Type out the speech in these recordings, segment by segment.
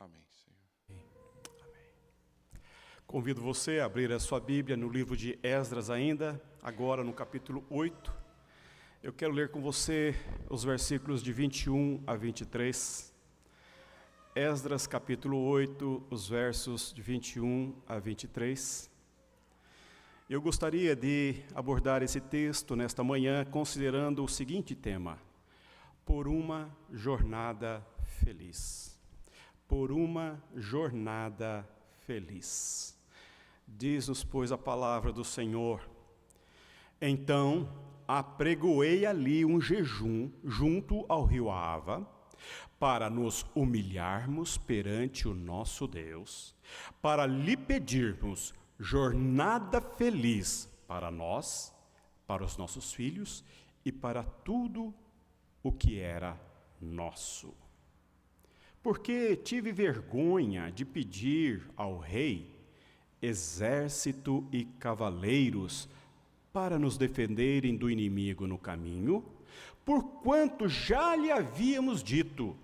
Amém, Senhor. Amém. Convido você a abrir a sua Bíblia no livro de Esdras ainda, agora no capítulo 8. Eu quero ler com você os versículos de 21 a 23. Esdras capítulo 8, os versos de 21 a 23. Eu gostaria de abordar esse texto nesta manhã considerando o seguinte tema: por uma jornada feliz. Por uma jornada feliz. Diz-nos, pois, a palavra do Senhor: então apregoei ali um jejum junto ao rio Ava, para nos humilharmos perante o nosso Deus, para lhe pedirmos jornada feliz para nós, para os nossos filhos e para tudo o que era nosso. Porque tive vergonha de pedir ao rei exército e cavaleiros para nos defenderem do inimigo no caminho, porquanto já lhe havíamos dito: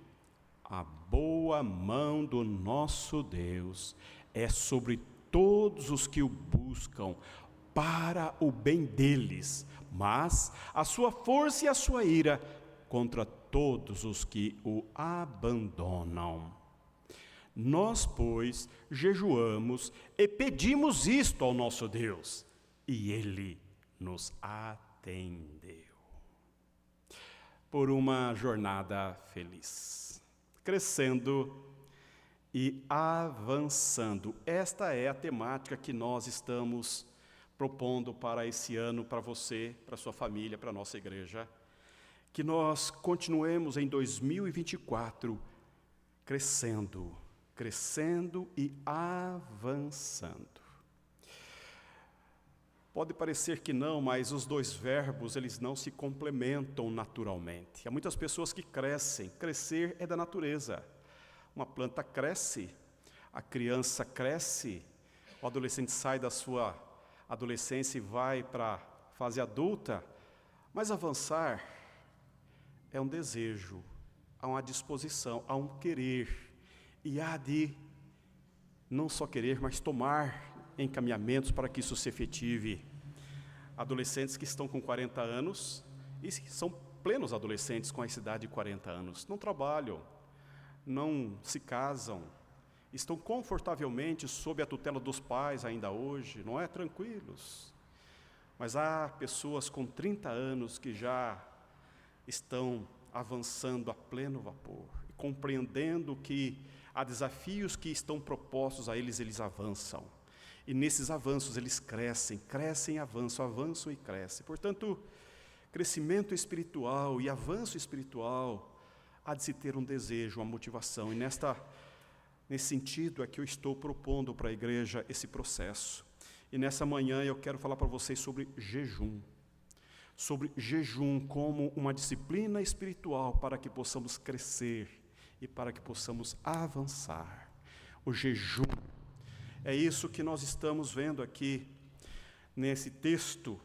a boa mão do nosso Deus é sobre todos os que o buscam, para o bem deles, mas a sua força e a sua ira contra todos os que o abandonam. Nós, pois, jejuamos e pedimos isto ao nosso Deus, e Ele nos atendeu. Por uma jornada feliz, crescendo e avançando. Esta é a temática que nós estamos propondo para esse ano, para você, para sua família, para a nossa igreja. Que nós continuemos em 2024 crescendo e avançando. Pode parecer que não, mas os dois verbos, eles não se complementam naturalmente. Há muitas pessoas que crescem. Crescer é da natureza. Uma planta cresce, a criança cresce, o adolescente sai da sua adolescência e vai para a fase adulta. Mas avançar é um desejo, há uma disposição, há um querer. E há de não só querer, mas tomar encaminhamentos para que isso se efetive. Adolescentes que estão com 40 anos, e são plenos adolescentes com a idade de 40 anos, não trabalham, não se casam, estão confortavelmente sob a tutela dos pais ainda hoje, não é? Tranquilos. Mas há pessoas com 30 anos que já estão avançando a pleno vapor, e compreendendo que há desafios que estão propostos a eles, eles avançam. E nesses avanços eles crescem, avançam e crescem. Portanto, crescimento espiritual e avanço espiritual há de se ter um desejo, uma motivação. E nesse sentido é que eu estou propondo para a igreja esse processo. E nessa manhã eu quero falar para vocês sobre jejum. Sobre jejum como uma disciplina espiritual para que possamos crescer e para que possamos avançar. O jejum, é isso que nós estamos vendo aqui nesse texto.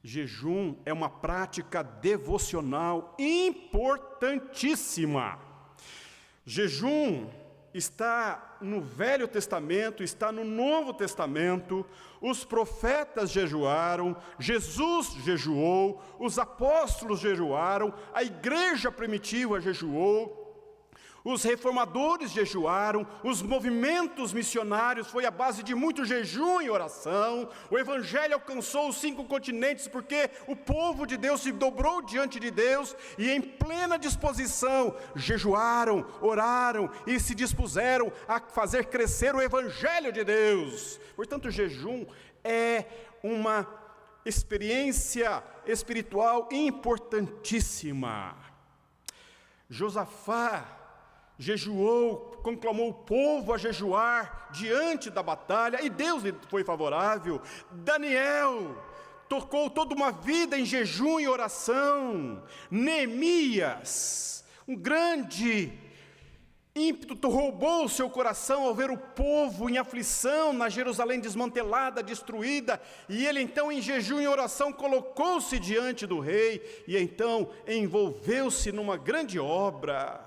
Jejum é uma prática devocional importantíssima. Jejum está no Velho Testamento, está no Novo Testamento. Os profetas jejuaram, Jesus jejuou, os apóstolos jejuaram, a igreja primitiva jejuou, os reformadores jejuaram, os movimentos missionários foi a base de muito jejum e oração. O evangelho alcançou os 5 continentes porque o povo de Deus se dobrou diante de Deus e em plena disposição jejuaram, oraram e se dispuseram a fazer crescer o evangelho de Deus. Portanto, o jejum é uma experiência espiritual importantíssima. Josafá jejuou, conclamou o povo a jejuar diante da batalha, e Deus lhe foi favorável. Daniel tocou toda uma vida em jejum e oração. Neemias, um grande ímpeto roubou o seu coração ao ver o povo em aflição na Jerusalém desmantelada, destruída, e ele então em jejum e oração colocou-se diante do rei, e então envolveu-se numa grande obra.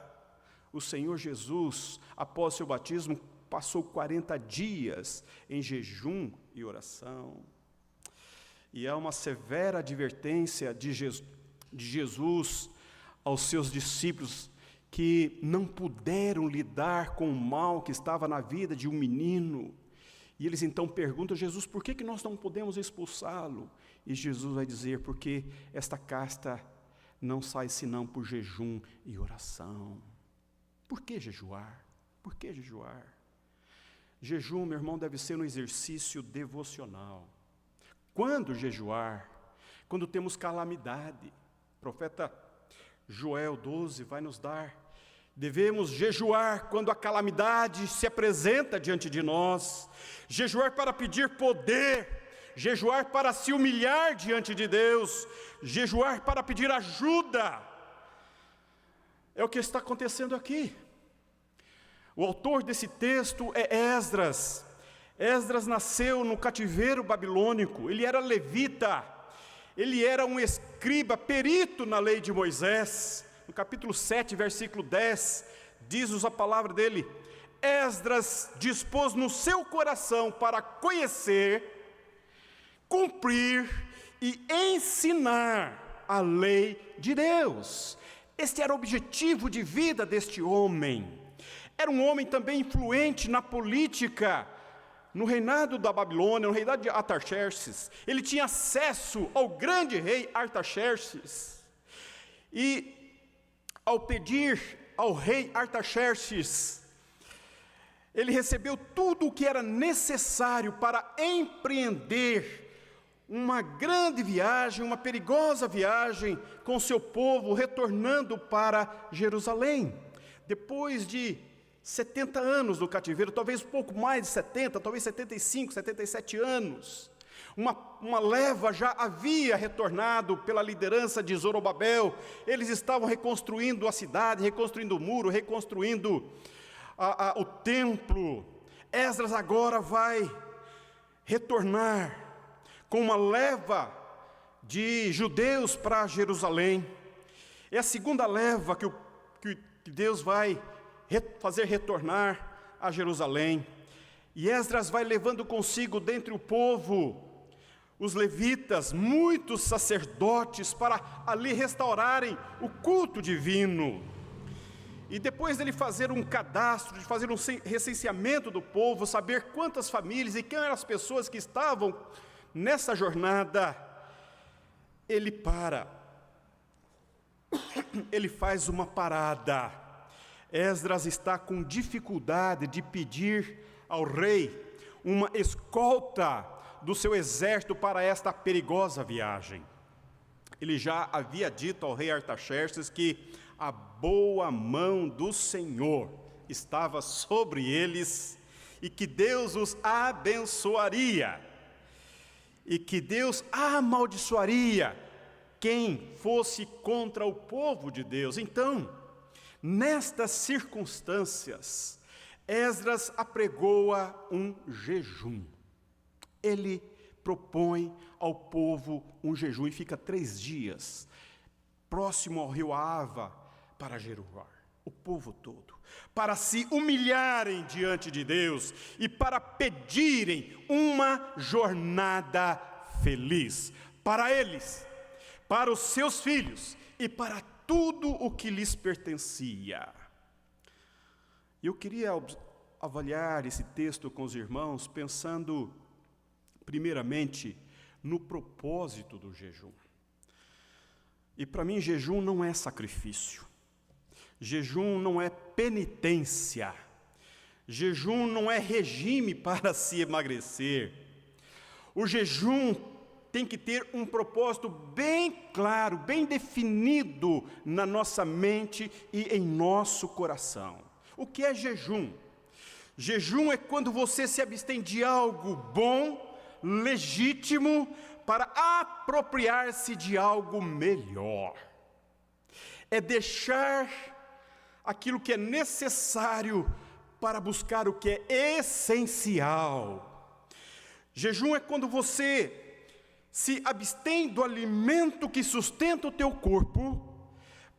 o Senhor Jesus, após seu batismo, passou 40 dias em jejum e oração. E há uma severa advertência de Jesus aos seus discípulos, que não puderam lidar com o mal que estava na vida de um menino. E eles então perguntam a Jesus, por que nós não podemos expulsá-lo? E Jesus vai dizer, porque esta casta não sai senão por jejum e oração. Por que jejuar? Por que jejuar? Jejum, meu irmão, deve ser um exercício devocional. Quando jejuar? Quando temos calamidade. O profeta Joel 12 vai nos dar. Devemos jejuar quando a calamidade se apresenta diante de nós. Jejuar para pedir poder. Jejuar para se humilhar diante de Deus. Jejuar para pedir ajuda. É o que está acontecendo aqui. O autor desse texto é Esdras. Esdras nasceu no cativeiro babilônico. Ele era levita. Ele era um escriba, perito na lei de Moisés. No capítulo 7, versículo 10, diz-nos a palavra dele: Esdras dispôs no seu coração para conhecer, cumprir e ensinar a lei de Deus. Este era o objetivo de vida deste homem. Era um homem também influente na política, no reinado da Babilônia, no reinado de Artaxerxes. Ele tinha acesso ao grande rei Artaxerxes. E ao pedir ao rei Artaxerxes, ele recebeu tudo o que era necessário para empreender uma grande viagem, uma perigosa viagem com seu povo, retornando para Jerusalém. Depois de 70 anos no cativeiro, talvez um pouco mais de 70, talvez 75, 77 anos. Uma leva já havia retornado pela liderança de Zorobabel. Eles estavam reconstruindo a cidade, reconstruindo o muro, reconstruindo o templo. Esdras agora vai retornar com uma leva de judeus para Jerusalém. É a segunda leva que Deus vai fazer retornar a Jerusalém. E Esdras vai levando consigo dentre o povo os levitas, muitos sacerdotes, para ali restaurarem o culto divino. E depois dele fazer um cadastro, de fazer um recenseamento do povo, saber quantas famílias e quem eram as pessoas que estavam nessa jornada, ele faz uma parada. Esdras está com dificuldade de pedir ao rei uma escolta do seu exército para esta perigosa viagem. Ele já havia dito ao rei Artaxerxes que a boa mão do Senhor estava sobre eles e que Deus os abençoaria e que Deus amaldiçoaria quem fosse contra o povo de Deus. Então, nestas circunstâncias, Esdras apregoa um jejum. Ele propõe ao povo um jejum e fica 3 dias próximo ao rio Ava para jejuar, o povo todo, para se humilharem diante de Deus e para pedirem uma jornada feliz para eles, para os seus filhos e para tudo o que lhes pertencia. Eu queria avaliar esse texto com os irmãos, pensando primeiramente no propósito do jejum. E para mim, jejum não é sacrifício, jejum não é penitência, jejum não é regime para se emagrecer. O jejum tem que ter um propósito bem claro, bem definido na nossa mente e em nosso coração. O que é jejum? Jejum é quando você se abstém de algo bom, legítimo, para apropriar-se de algo melhor. É deixar aquilo que é necessário para buscar o que é essencial. Jejum é quando você se abstém do alimento que sustenta o teu corpo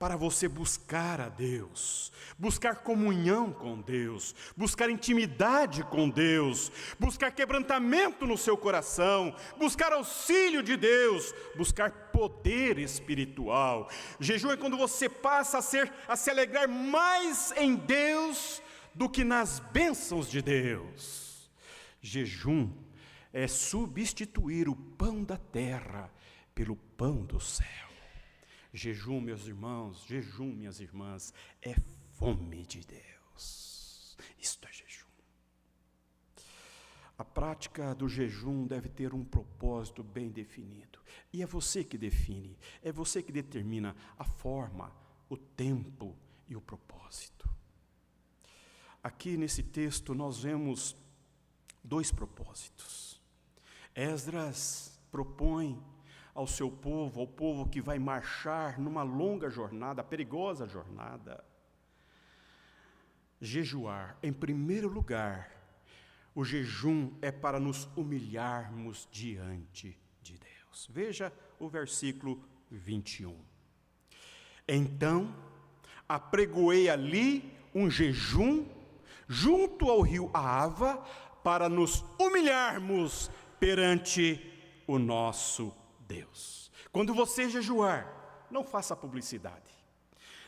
para você buscar a Deus, buscar comunhão com Deus, buscar intimidade com Deus, buscar quebrantamento no seu coração, buscar auxílio de Deus, buscar poder espiritual. Jejum é quando você passa a se alegrar mais em Deus do que nas bênçãos de Deus. Jejum é substituir o pão da terra pelo pão do céu. Jejum, meus irmãos, jejum, minhas irmãs, é fome de Deus. Isto é jejum. A prática do jejum deve ter um propósito bem definido. E é você que define, é você que determina a forma, o tempo e o propósito. Aqui nesse texto nós vemos 2 propósitos. Esdras propõe ao seu povo, ao povo que vai marchar numa longa jornada, perigosa jornada, jejuar. Em primeiro lugar, o jejum é para nos humilharmos diante de Deus. Veja o versículo 21. Então, apregoei ali um jejum junto ao rio Ahava para nos humilharmos perante o nosso Deus. Quando você jejuar, não faça publicidade.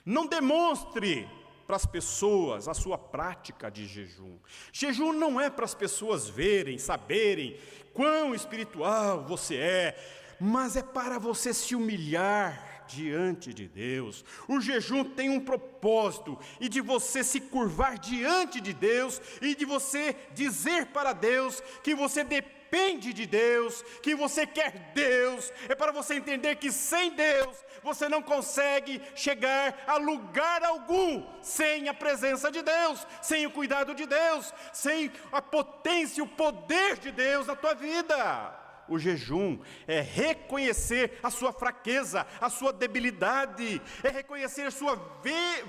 Não demonstre para as pessoas a sua prática de jejum. Jejum não é para as pessoas verem, saberem quão espiritual você é, mas é para você se humilhar diante de Deus. O jejum tem um propósito, e de você se curvar diante de Deus, e de você dizer para Deus que você depende de Deus, que você quer Deus. É para você entender que sem Deus você não consegue chegar a lugar algum sem a presença de Deus, sem o cuidado de Deus, sem a potência e o poder de Deus na tua vida. O jejum é reconhecer a sua fraqueza, a sua debilidade, é reconhecer a sua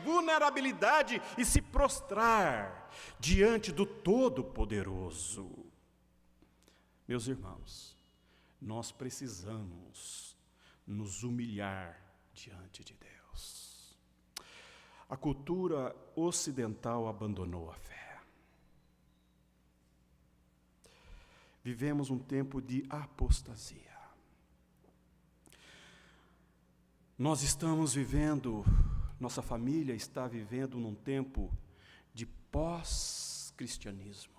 vulnerabilidade e se prostrar diante do Todo-Poderoso. Meus irmãos, nós precisamos nos humilhar diante de Deus. A cultura ocidental abandonou a fé. Vivemos um tempo de apostasia. Nós estamos vivendo, nossa família está vivendo num tempo de pós-cristianismo.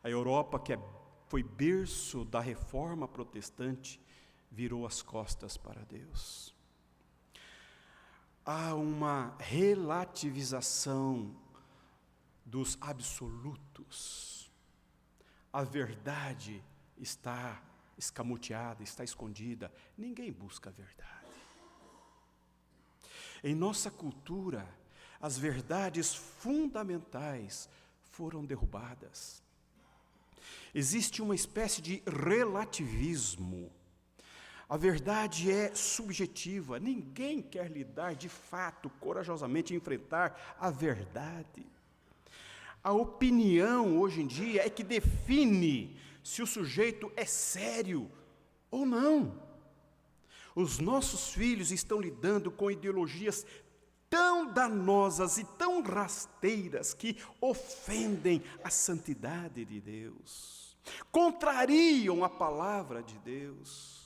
A Europa, que foi berço da reforma protestante, virou as costas para Deus. Há uma relativização dos absolutos. A verdade está escamoteada, está escondida. Ninguém busca a verdade. Em nossa cultura, as verdades fundamentais foram derrubadas. Existe uma espécie de relativismo. A verdade é subjetiva. Ninguém quer lidar de fato, corajosamente, enfrentar a verdade. A opinião, hoje em dia, é que define se o sujeito é sério ou não. Os nossos filhos estão lidando com ideologias tão danosas e tão rasteiras que ofendem a santidade de Deus, contrariam a palavra de Deus.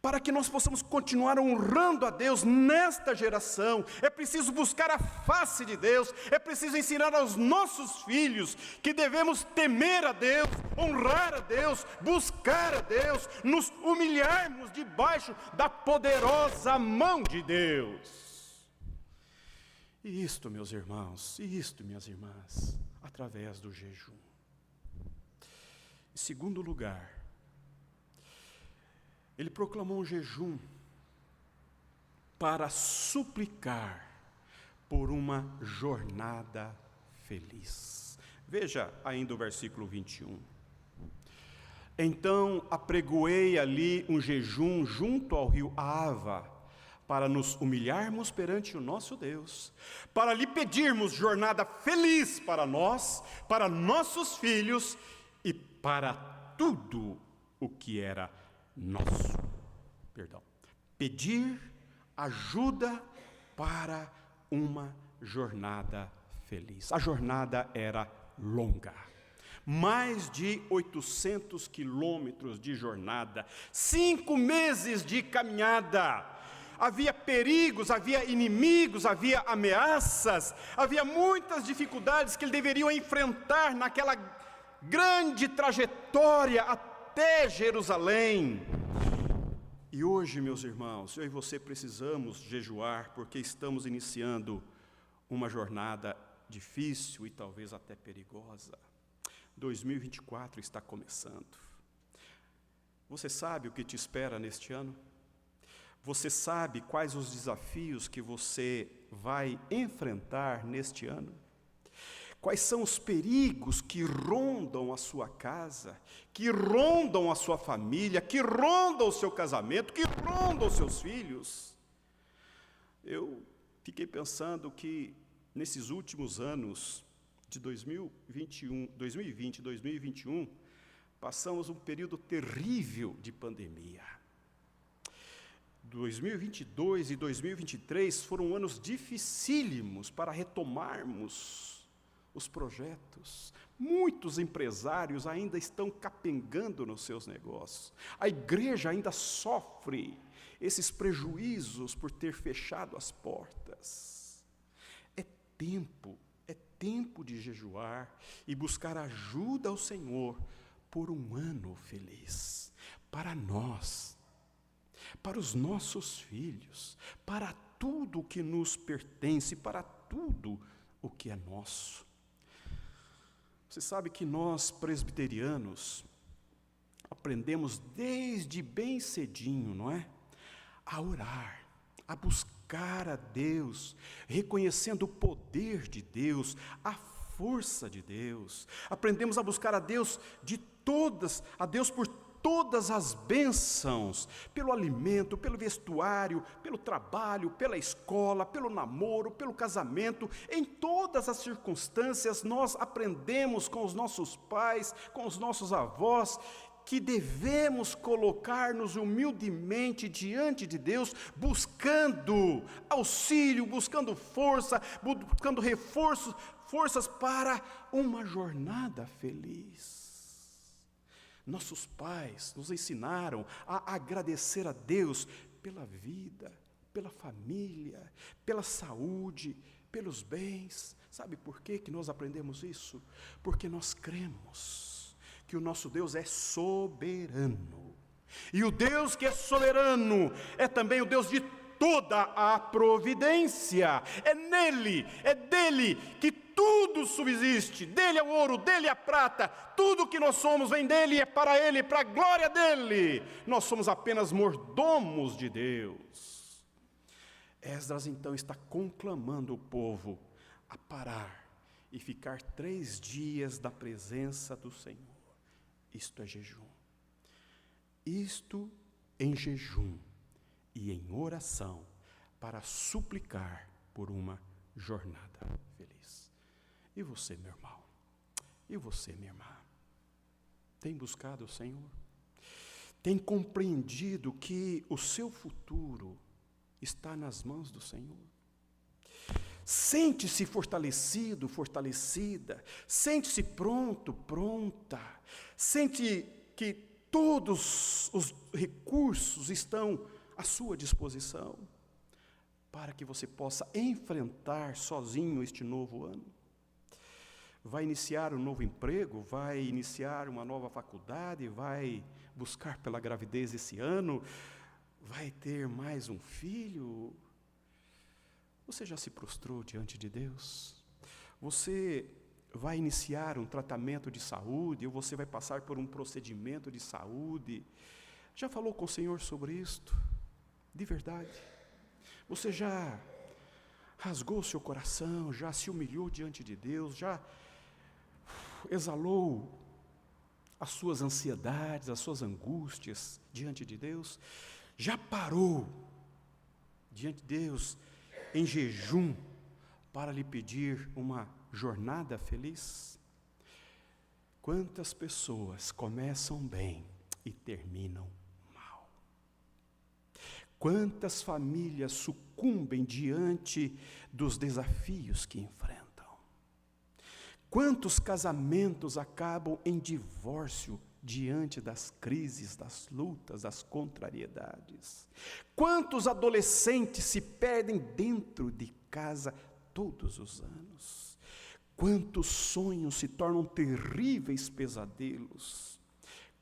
Para que nós possamos continuar honrando a Deus nesta geração, é preciso buscar a face de Deus, é preciso ensinar aos nossos filhos que devemos temer a Deus, honrar a Deus, buscar a Deus, nos humilharmos debaixo da poderosa mão de Deus. E isto, meus irmãos, e isto, minhas irmãs, através do jejum. Em segundo lugar, ele proclamou um jejum para suplicar por uma jornada feliz. Veja ainda o versículo 21. Então apregoei ali um jejum junto ao rio Ahava, para nos humilharmos perante o nosso Deus, para lhe pedirmos jornada feliz para nós, para nossos filhos e para tudo o que era nosso. Pedir Ajuda para uma jornada feliz. A jornada era longa. Mais de 800 quilômetros de jornada, 5 meses de caminhada. Havia perigos, havia inimigos, havia ameaças, havia muitas dificuldades que eles deveriam enfrentar naquela grande trajetória até Jerusalém. E hoje, meus irmãos, eu e você precisamos jejuar, porque estamos iniciando uma jornada difícil e talvez até perigosa. 2024 está começando. Você sabe o que te espera neste ano? Você sabe quais os desafios que você vai enfrentar neste ano? Quais são os perigos que rondam a sua casa, que rondam a sua família, que rondam o seu casamento, que rondam os seus filhos? Eu fiquei pensando que nesses últimos anos, de 2020 e 2021, passamos um período terrível de pandemia. 2022 e 2023 foram anos dificílimos para retomarmos os projetos. Muitos empresários ainda estão capengando nos seus negócios. A igreja ainda sofre esses prejuízos por ter fechado as portas. É tempo de jejuar e buscar ajuda ao Senhor por um ano feliz, para nós, para os nossos filhos, para tudo o que nos pertence, para tudo o que é nosso. Você sabe que nós, presbiterianos, aprendemos desde bem cedinho, não é? A orar, a buscar a Deus, reconhecendo o poder de Deus, a força de Deus. Aprendemos a buscar a Deus a Deus por todas as bênçãos, pelo alimento, pelo vestuário, pelo trabalho, pela escola, pelo namoro, pelo casamento. Em todas as circunstâncias nós aprendemos com os nossos pais, com os nossos avós, que devemos colocar-nos humildemente diante de Deus, buscando auxílio, buscando força, buscando forças para uma jornada feliz. Nossos pais nos ensinaram a agradecer a Deus pela vida, pela família, pela saúde, pelos bens. Sabe por que nós aprendemos isso? Porque nós cremos que o nosso Deus é soberano. E o Deus que é soberano é também o Deus de toda a providência. É dele que tudo subsiste. Dele é o ouro, dele é a prata. Tudo que nós somos vem dele, é para ele, para a glória dele. Nós somos apenas mordomos de Deus. Esdras então está conclamando o povo a parar e ficar 3 dias na presença do Senhor. Isto é jejum. Isto em jejum e em oração para suplicar por uma jornada feliz. E você, meu irmão? E você, minha irmã? Tem buscado o Senhor? Tem compreendido que o seu futuro está nas mãos do Senhor? Sente-se fortalecido, fortalecida. Sente-se pronto, pronta. Sente que todos os recursos estão à sua disposição para que você possa enfrentar sozinho este novo ano. Vai iniciar um novo emprego, vai iniciar uma nova faculdade, vai buscar pela gravidez esse ano, vai ter mais um filho. Você já se prostrou diante de Deus? Você vai iniciar um tratamento de saúde, ou você vai passar por um procedimento de saúde? Já falou com o Senhor sobre isto? De verdade? Você já rasgou o seu coração, já se humilhou diante de Deus, já exalou as suas ansiedades, as suas angústias diante de Deus? Já parou diante de Deus em jejum para lhe pedir uma jornada feliz? Quantas pessoas começam bem e terminam mal? Quantas famílias sucumbem diante dos desafios que enfrentam? Quantos casamentos acabam em divórcio diante das crises, das lutas, das contrariedades? Quantos adolescentes se perdem dentro de casa todos os anos? Quantos sonhos se tornam terríveis pesadelos?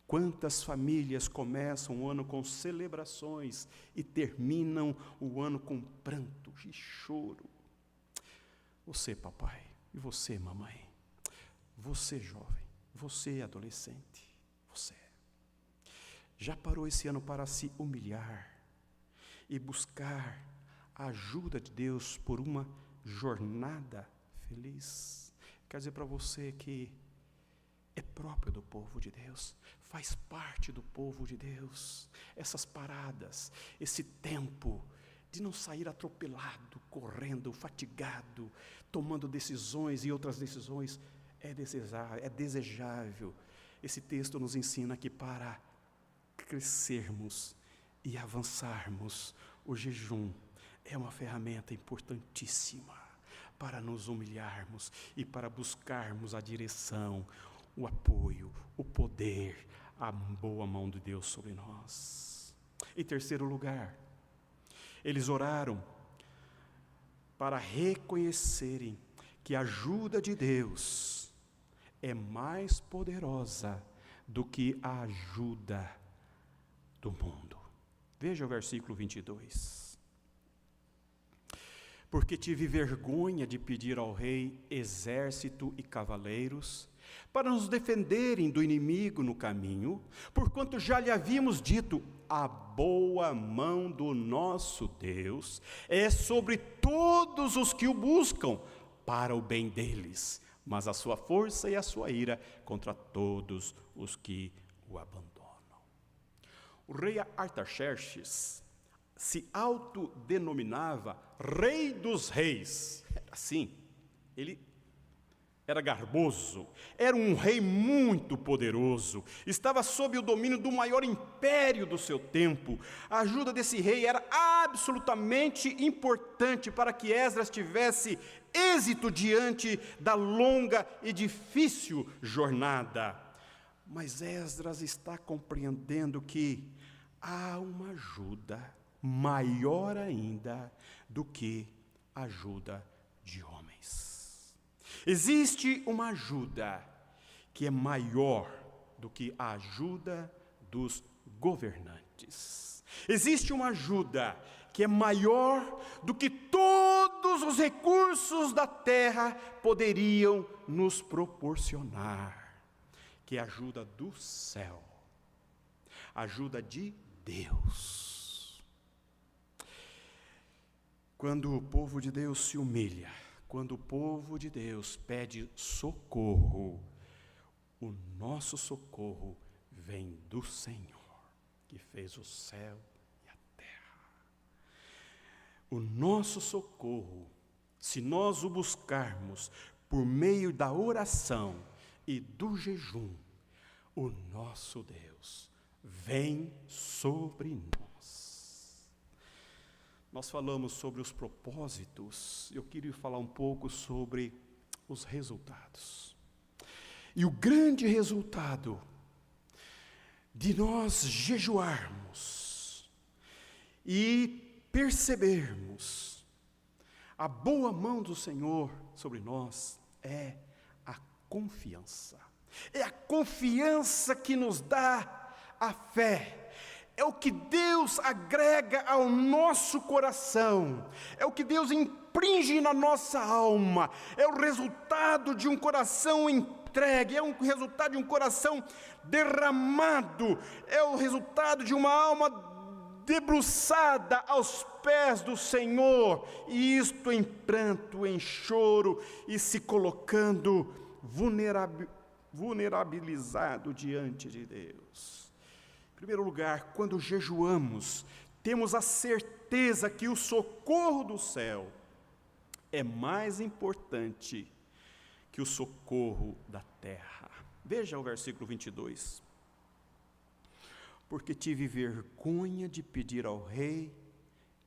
Quantas famílias começam o ano com celebrações e terminam o ano com pranto e choro? Você, papai, e você, mamãe, você, jovem, você, adolescente, você, já parou esse ano para se humilhar e buscar a ajuda de Deus por uma jornada feliz? Quero dizer para você que é próprio do povo de Deus, faz parte do povo de Deus, essas paradas, esse tempo de não sair atropelado, correndo, fatigado, tomando decisões e outras decisões, é desejável. Esse texto nos ensina que para crescermos e avançarmos, o jejum é uma ferramenta importantíssima para nos humilharmos e para buscarmos a direção, o apoio, o poder, a boa mão de Deus sobre nós. Em terceiro lugar, eles oraram para reconhecerem que a ajuda de Deus é mais poderosa do que a ajuda do mundo. Veja o versículo 22. Porque tive vergonha de pedir ao rei exército e cavaleiros, para nos defenderem do inimigo no caminho, porquanto já lhe havíamos dito, a boa mão do nosso Deus é sobre todos os que o buscam, para o bem deles, mas a sua força e a sua ira contra todos os que o abandonam. O rei Artaxerxes se autodenominava Rei dos Reis. Assim, ele era garboso, era um rei muito poderoso, estava sob o domínio do maior império do seu tempo. A ajuda desse rei era absolutamente importante para que Esdras tivesse êxito diante da longa e difícil jornada. Mas Esdras está compreendendo que há uma ajuda maior ainda do que a ajuda de homens. Existe uma ajuda que é maior do que a ajuda dos governantes. Existe uma ajuda que é maior do que todos os recursos da terra poderiam nos proporcionar, que é a ajuda do céu, a ajuda de Deus. Quando o povo de Deus se humilha, quando o povo de Deus pede socorro, o nosso socorro vem do Senhor, que fez o céu e a terra. O nosso socorro, se nós o buscarmos por meio da oração e do jejum, o nosso Deus vem sobre nós. Nós falamos sobre os propósitos, eu queria falar um pouco sobre os resultados. E o grande resultado de nós jejuarmos e percebermos a boa mão do Senhor sobre nós é a confiança. É a confiança que nos dá a fé. É o que Deus agrega ao nosso coração, é o que Deus impringe na nossa alma, é o resultado de um coração entregue, é o resultado de um coração derramado, é o resultado de uma alma debruçada aos pés do Senhor, e isto em pranto, em choro, e se colocando vulnerabilizado diante de Deus. Em primeiro lugar, quando jejuamos, temos a certeza que o socorro do céu é mais importante que o socorro da terra. Veja o versículo 22. Porque tive vergonha de pedir ao rei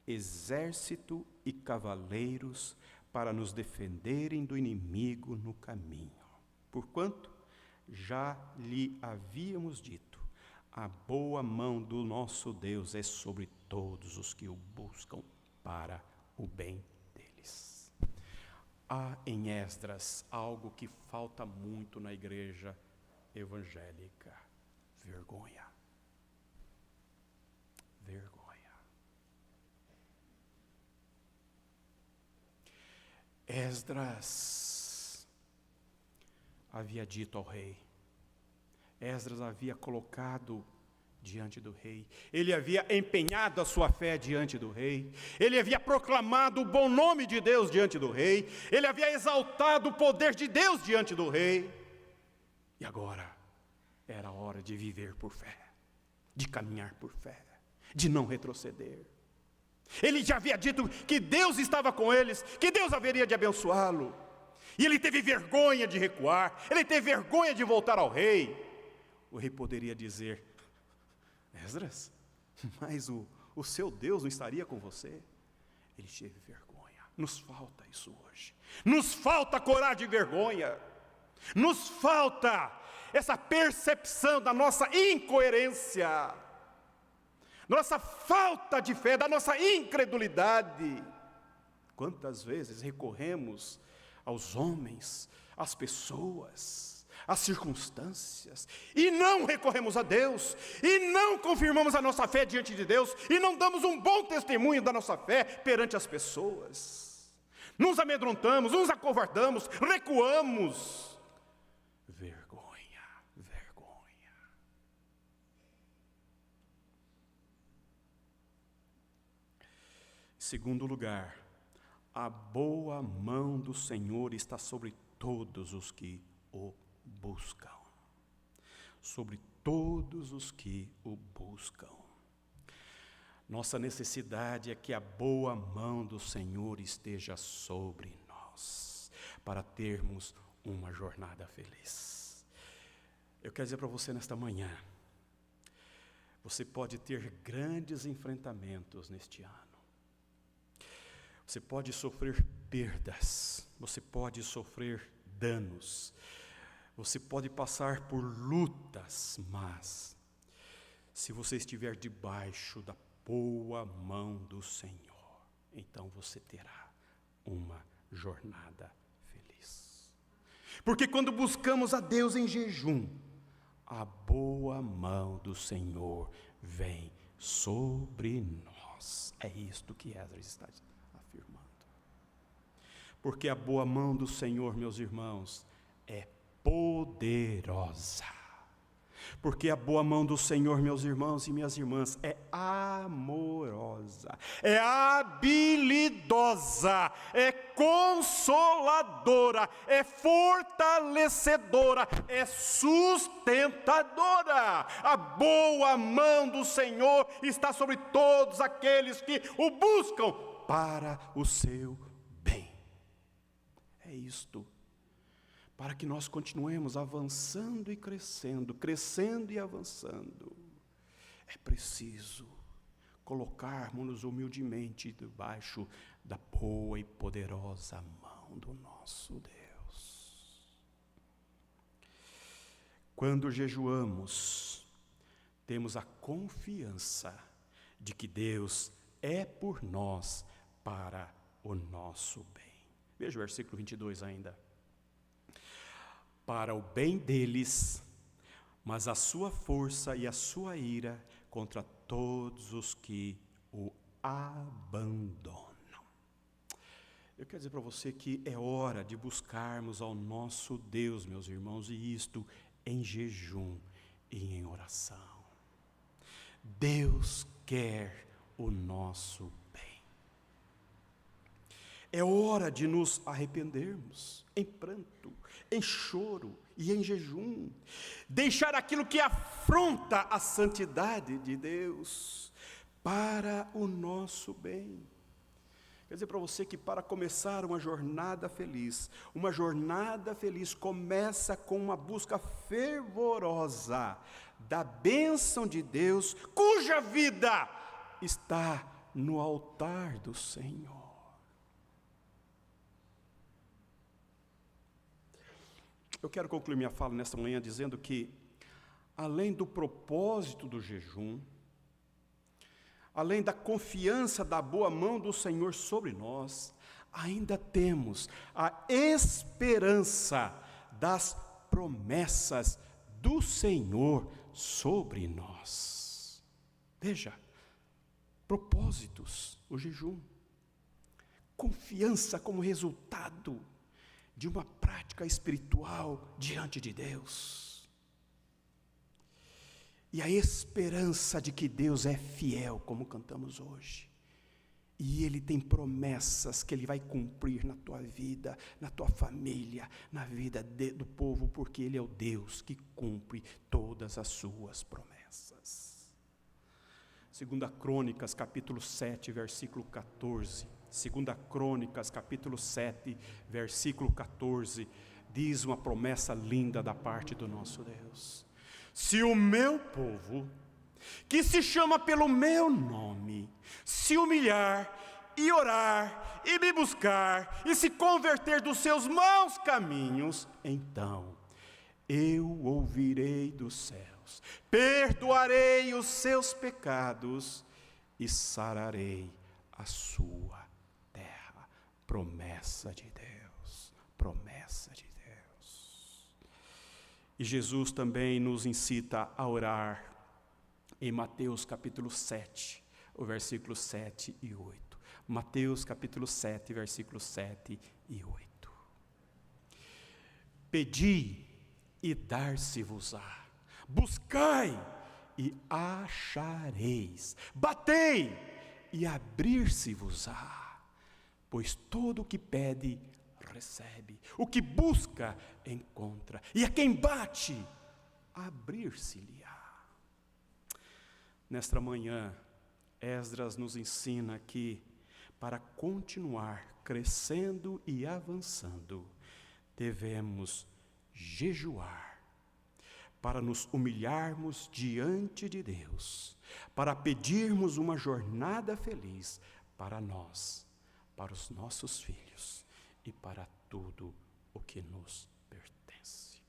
exército e cavaleiros para nos defenderem do inimigo no caminho. Porquanto já lhe havíamos dito, a boa mão do nosso Deus é sobre todos os que o buscam para o bem deles. Há em Esdras algo que falta muito na igreja evangélica: vergonha. Vergonha. Esdras havia dito ao rei, Esdras havia colocado diante do rei, ele havia empenhado a sua fé diante do rei, ele havia proclamado o bom nome de Deus diante do rei, ele havia exaltado o poder de Deus diante do rei, e agora era hora de viver por fé, de caminhar por fé, de não retroceder. Ele já havia dito que Deus estava com eles, que Deus haveria de abençoá-lo, e ele teve vergonha de recuar, ele teve vergonha de voltar ao rei. O rei poderia dizer: Esdras, mas o seu Deus não estaria com você? Ele teve vergonha. Nos falta isso hoje, nos falta coragem e vergonha, nos falta essa percepção da nossa incoerência, nossa falta de fé, da nossa incredulidade. Quantas vezes recorremos aos homens, às pessoas, às circunstâncias, e não recorremos a Deus, e não confirmamos a nossa fé diante de Deus, e não damos um bom testemunho da nossa fé perante as pessoas. Nos amedrontamos, nos acovardamos, recuamos. Vergonha, vergonha. Em segundo lugar, a boa mão do Senhor está sobre todos os que o buscam. Sobre todos os que o buscam. Nossa necessidade é que a boa mão do Senhor esteja sobre nós, para termos uma jornada feliz. Eu quero dizer para você nesta manhã, você pode ter grandes enfrentamentos neste ano. Você pode sofrer perdas, você pode sofrer danos, você pode passar por lutas, mas se você estiver debaixo da boa mão do Senhor, então você terá uma jornada feliz. Porque quando buscamos a Deus em jejum, a boa mão do Senhor vem sobre nós. É isto que Esdras está afirmando. Porque a boa mão do Senhor, meus irmãos, é poderosa. Porque a boa mão do Senhor, meus irmãos e minhas irmãs, é amorosa, é habilidosa, é consoladora, é fortalecedora, é sustentadora. A boa mão do Senhor está sobre todos aqueles que o buscam para o seu bem. É isto. Para que nós continuemos avançando e crescendo, crescendo e avançando, é preciso colocarmos-nos humildemente debaixo da boa e poderosa mão do nosso Deus. Quando jejuamos, temos a confiança de que Deus é por nós para o nosso bem. Veja o versículo 22 ainda. Para o bem deles, mas a sua força e a sua ira contra todos os que o abandonam. Eu quero dizer para você que é hora de buscarmos ao nosso Deus, meus irmãos, e isto em jejum e em oração. Deus quer o nosso bem. É hora de nos arrependermos em pranto, em choro e em jejum. Deixar aquilo que afronta a santidade de Deus para o nosso bem. Quer dizer para você que para começar uma jornada feliz começa com uma busca fervorosa da bênção de Deus, cuja vida está no altar do Senhor. Eu quero concluir minha fala nesta manhã dizendo que, além do propósito do jejum, além da confiança da boa mão do Senhor sobre nós, ainda temos a esperança das promessas do Senhor sobre nós. Veja, propósitos, o jejum, confiança como resultado de uma prática espiritual diante de Deus. E a esperança de que Deus é fiel, como cantamos hoje. E Ele tem promessas que Ele vai cumprir na tua vida, na tua família, na vida do povo, porque Ele é o Deus que cumpre todas as suas promessas. 2 Crônicas, capítulo 7, versículo 14. 2 Crônicas, capítulo 7, versículo 14, diz uma promessa linda da parte do nosso Deus. Se o meu povo, que se chama pelo meu nome, se humilhar e orar e me buscar e se converter dos seus maus caminhos, então eu ouvirei dos céus, perdoarei os seus pecados e sararei a sua terra. Promessa de Deus, promessa de Deus. E Jesus também nos incita a orar em Mateus capítulo 7, o versículo 7 e 8. Mateus capítulo 7, versículos 7 e 8. Pedi e dar-se-vos-á, buscai e achareis, batei e abrir-se-vos-á, pois todo o que pede, recebe, o que busca, encontra, e a quem bate, abrir-se-lhe-á. Nesta manhã, Esdras nos ensina que, para continuar crescendo e avançando, devemos jejuar, para nos humilharmos diante de Deus, para pedirmos uma jornada feliz para nós, para os nossos filhos e para tudo o que nos pertence.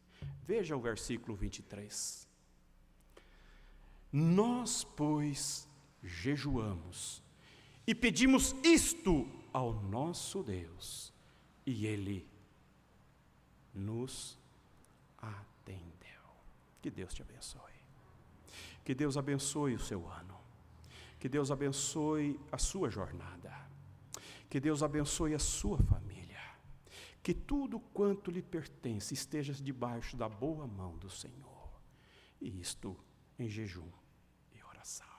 Veja o versículo 23. Nós, pois, jejuamos e pedimos isto ao nosso Deus, e Ele nos atendeu. Que Deus te abençoe. Que Deus abençoe o seu ano. Que Deus abençoe a sua jornada. Que Deus abençoe a sua família. Que tudo quanto lhe pertence esteja debaixo da boa mão do Senhor. E isto em jejum e oração.